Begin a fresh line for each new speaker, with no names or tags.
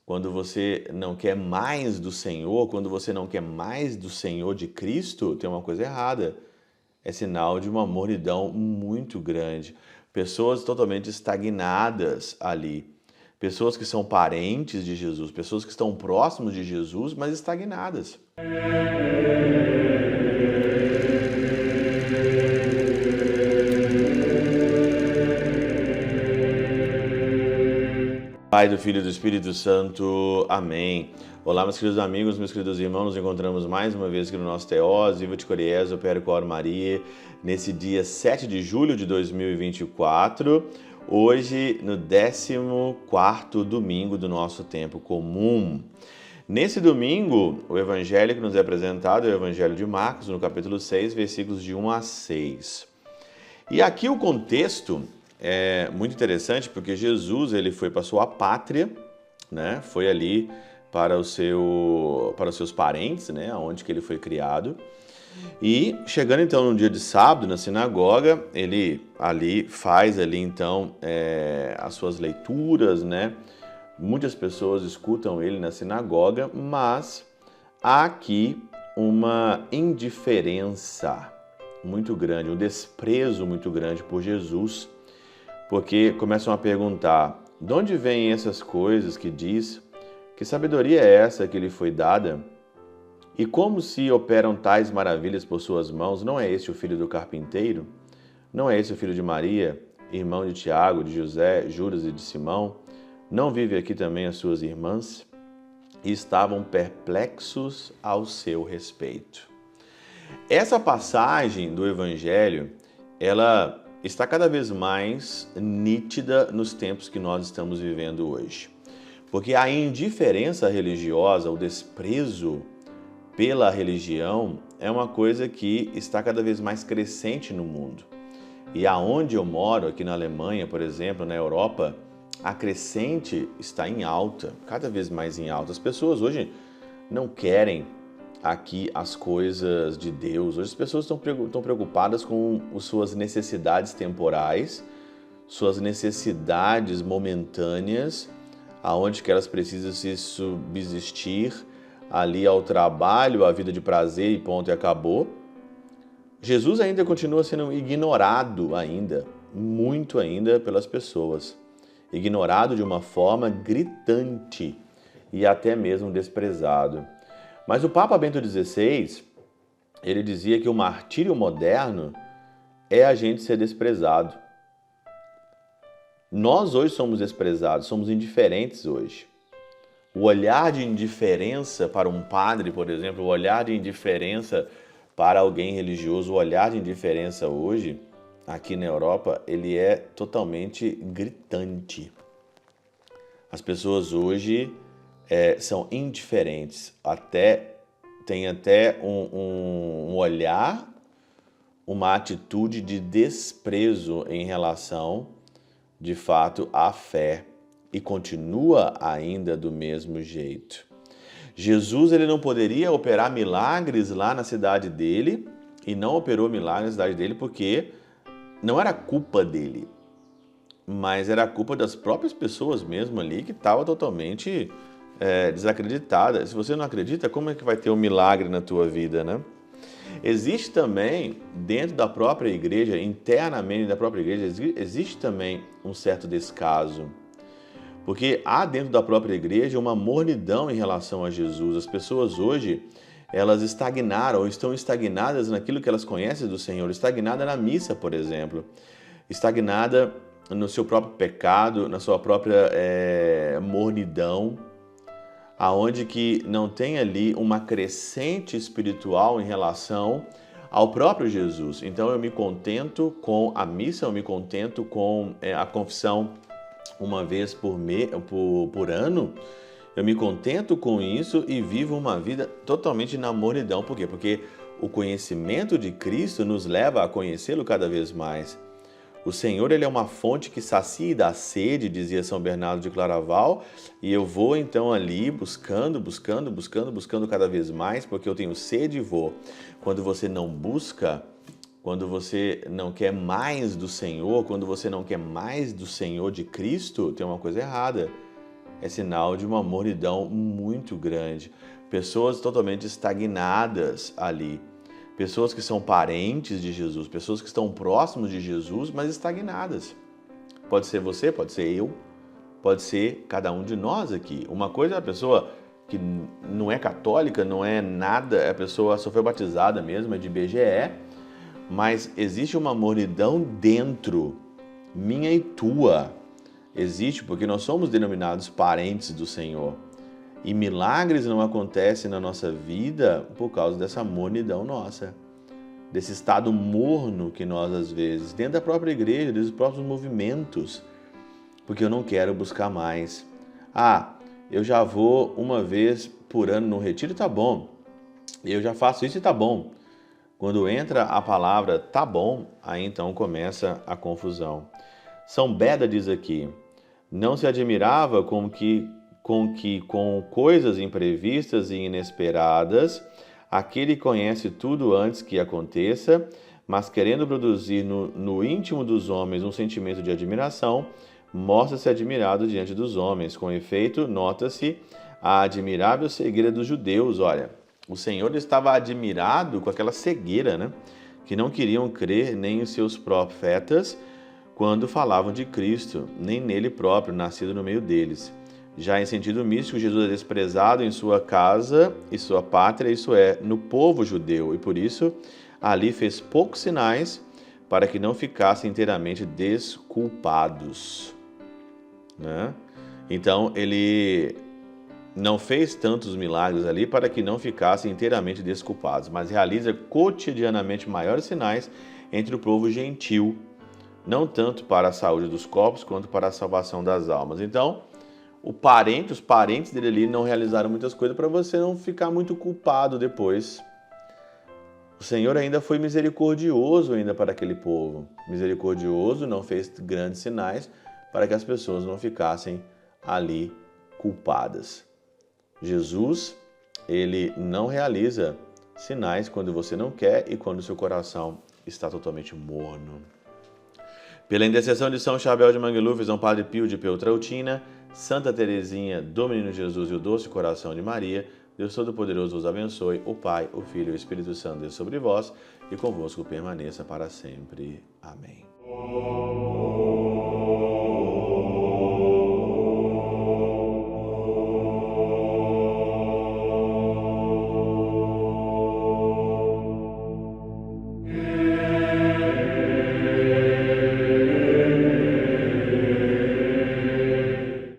quando você não quer mais do Senhor, quando você não quer mais do Senhor de Cristo, tem uma coisa errada. É sinal de uma mornidão muito grande. Pessoas totalmente estagnadas ali. Pessoas que são parentes de Jesus, pessoas que estão próximos de Jesus, mas estagnadas. Pai, do Filho e do Espírito Santo. Amém. Olá, meus queridos amigos, meus queridos irmãos, nos encontramos mais uma vez aqui no nosso Teós, Viva de Coriés, Opera Cor Maria, nesse dia 7 de julho de 2024, hoje no 14º domingo do nosso tempo comum. Nesse domingo, o evangelho que nos é apresentado é o Evangelho de Marcos, no capítulo 6, versículos de 1 a 6. E aqui o contexto é muito interessante porque Jesus ele foi para sua pátria, né? Foi ali para os seus parentes, né? Onde que ele foi criado. E chegando então no dia de sábado na sinagoga, ele ali faz ali então as suas leituras, né? Muitas pessoas escutam ele na sinagoga, mas há aqui uma indiferença muito grande, um desprezo muito grande por Jesus, porque começam a perguntar: de onde vêm essas coisas que diz? Que sabedoria é essa que lhe foi dada? E como se operam tais maravilhas por suas mãos? Não é este o filho do carpinteiro? Não é esse o filho de Maria, irmão de Tiago, de José, Judas e de Simão? Não vive aqui também as suas irmãs? E estavam perplexos ao seu respeito. Essa passagem do Evangelho, ela está cada vez mais nítida nos tempos que nós estamos vivendo hoje. Porque a indiferença religiosa, o desprezo pela religião, é uma coisa que está cada vez mais crescente no mundo. E aonde eu moro, aqui na Alemanha, por exemplo, na Europa, a crescente está em alta, cada vez mais em alta. As pessoas hoje não querem aqui as coisas de Deus. Hoje as pessoas estão preocupadas com as suas necessidades temporais, suas necessidades momentâneas, aonde que elas precisam se subsistir ali ao trabalho, à vida de prazer e ponto e acabou. Jesus ainda continua sendo ignorado ainda, muito ainda pelas pessoas. Ignorado de uma forma gritante e até mesmo desprezado. Mas o Papa Bento XVI, ele dizia que o martírio moderno é a gente ser desprezado. Nós hoje somos desprezados, somos indiferentes hoje. O olhar de indiferença para um padre, por exemplo, o olhar de indiferença para alguém religioso, o olhar de indiferença hoje, aqui na Europa, ele é totalmente gritante. As pessoas hoje são indiferentes, tem até um olhar, uma atitude de desprezo em relação, de fato, à fé, e continua ainda do mesmo jeito. Jesus ele não poderia operar milagres lá na cidade dele, e não operou milagres na cidade dele porque não era culpa dele, mas era culpa das próprias pessoas mesmo ali que estavam totalmente desacreditada. Se você não acredita, como é que vai ter um milagre na tua vida, né? Existe também, dentro da própria igreja, internamente da própria igreja, existe também um certo descaso. Porque há dentro da própria igreja uma mornidão em relação a Jesus. As pessoas hoje, elas estagnaram, estão estagnadas naquilo que elas conhecem do Senhor, estagnada na missa, por exemplo, estagnada no seu próprio pecado, na sua própria mornidão, aonde que não tem ali uma crescente espiritual em relação ao próprio Jesus. Então eu me contento com a missa, eu me contento com a confissão uma vez por ano, eu me contento com isso e vivo uma vida totalmente na mornidão. Por quê? Porque o conhecimento de Cristo nos leva a conhecê-lo cada vez mais. O Senhor, ele é uma fonte que sacia e dá sede, dizia São Bernardo de Claraval, e eu vou então ali buscando cada vez mais, porque eu tenho sede e vou. Quando você não busca, quando você não quer mais do Senhor, quando você não quer mais do Senhor de Cristo, tem uma coisa errada. é sinal de uma mornidão muito grande. Pessoas totalmente estagnadas ali. Pessoas que são parentes de Jesus, pessoas que estão próximos de Jesus, mas estagnadas. Pode ser você, pode ser eu, pode ser cada um de nós aqui. Uma coisa é a pessoa que não é católica, não é nada, a pessoa só foi batizada mesmo, é de IBGE, mas existe uma mornidão dentro, minha e tua. Existe porque nós somos denominados parentes do Senhor. E milagres não acontecem na nossa vida por causa dessa mornidão nossa. Desse estado morno que nós, às vezes, dentro da própria igreja, dos próprios movimentos, porque eu não quero buscar mais. Ah, eu já vou uma vez por ano no retiro, tá bom. Eu já faço isso e tá bom. Quando entra a palavra tá bom, aí então começa a confusão. São Beda diz aqui, não se admirava com coisas imprevistas e inesperadas, aquele conhece tudo antes que aconteça, mas querendo produzir no íntimo dos homens um sentimento de admiração, mostra-se admirado diante dos homens. Com efeito, nota-se a admirável cegueira dos judeus. Olha, o Senhor estava admirado com aquela cegueira, né? Que não queriam crer nem em seus profetas quando falavam de Cristo, nem nele próprio, nascido no meio deles. Já em sentido místico, Jesus é desprezado em sua casa e sua pátria, isso é, no povo judeu, e por isso ali fez poucos sinais para que não ficassem inteiramente desculpados, né? Então, ele não fez tantos milagres ali para que não ficassem inteiramente desculpados, mas realiza cotidianamente maiores sinais entre o povo gentil, não tanto para a saúde dos corpos quanto para a salvação das almas. Então, os parentes dele ali não realizaram muitas coisas para você não ficar muito culpado depois. O Senhor ainda foi misericordioso ainda para aquele povo. Misericordioso, não fez grandes sinais para que as pessoas não ficassem ali culpadas. Jesus, ele não realiza sinais quando você não quer e quando seu coração está totalmente morno. Pela intercessão de São Chabel de Mangluf, São Padre Pio de Peltrautina, Santa Teresinha do Menino Jesus e o Doce Coração de Maria, Deus Todo-Poderoso vos abençoe, o Pai, o Filho e o Espírito Santo desça sobre vós e convosco permaneça para sempre. Amém.